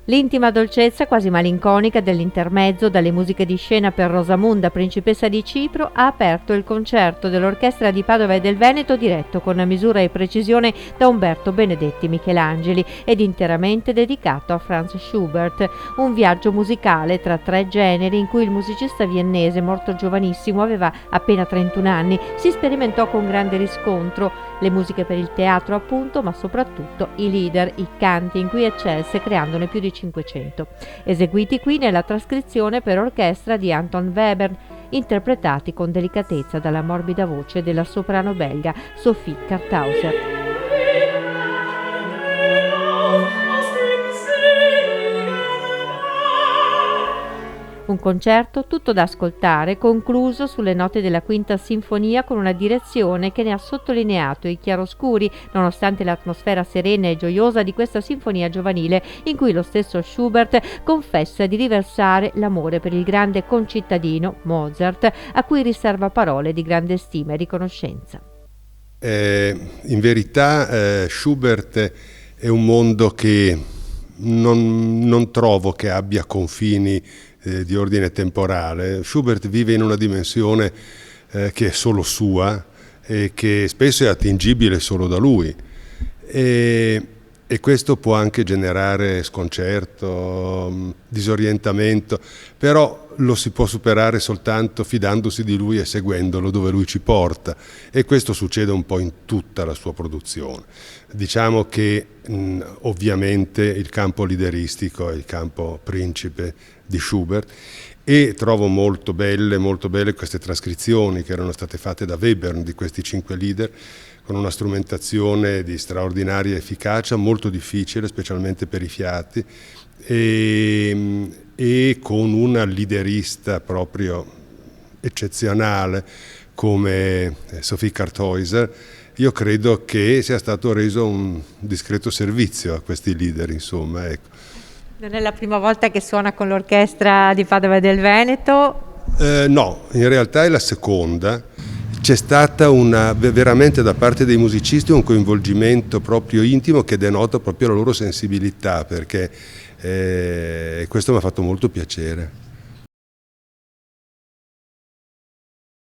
L'intima dolcezza quasi malinconica dell'intermezzo dalle musiche di scena per Rosamunda, principessa di Cipro, ha aperto il concerto dell'Orchestra di Padova e del Veneto, diretto con misura e precisione da Umberto Benedetti Michelangeli ed interamente dedicato a Franz Schubert, un viaggio musicale tra tre generi in cui il musicista viennese, morto giovanissimo, aveva appena 31 anni, si sperimentò con grande riscontro, le musiche per il teatro appunto, ma soprattutto i lieder, i canti in cui eccelse, creandone più di 500, eseguiti qui nella trascrizione per orchestra di Anton Webern, interpretati con delicatezza dalla morbida voce della soprano belga Sophie Karthauser. Un concerto tutto da ascoltare, concluso sulle note della Quinta Sinfonia con una direzione che ne ha sottolineato i chiaroscuri, nonostante l'atmosfera serena e gioiosa di questa sinfonia giovanile, in cui lo stesso Schubert confessa di riversare l'amore per il grande concittadino Mozart, a cui riserva parole di grande stima e riconoscenza. In verità Schubert è un mondo che non trovo che abbia confini di ordine temporale. Schubert vive in una dimensione che è solo sua e che spesso è attingibile solo da lui e questo può anche generare sconcerto, disorientamento, però lo si può superare soltanto fidandosi di lui e seguendolo dove lui ci porta, e questo succede un po' in tutta la sua produzione. Diciamo che ovviamente il campo lideristico è il campo principe di Schubert, e trovo molto belle queste trascrizioni che erano state fatte da Webern di questi 5 lieder, con una strumentazione di straordinaria efficacia, molto difficile, specialmente per i fiati, e con una liderista proprio eccezionale come Sophie Karthäuser. Io credo che sia stato reso un discreto servizio a questi leader, insomma, ecco. Non è la prima volta che suona con l'Orchestra di Padova e del Veneto? No, in realtà è la seconda. C'è stata veramente da parte dei musicisti un coinvolgimento proprio intimo che denota proprio la loro sensibilità, perché questo mi ha fatto molto piacere.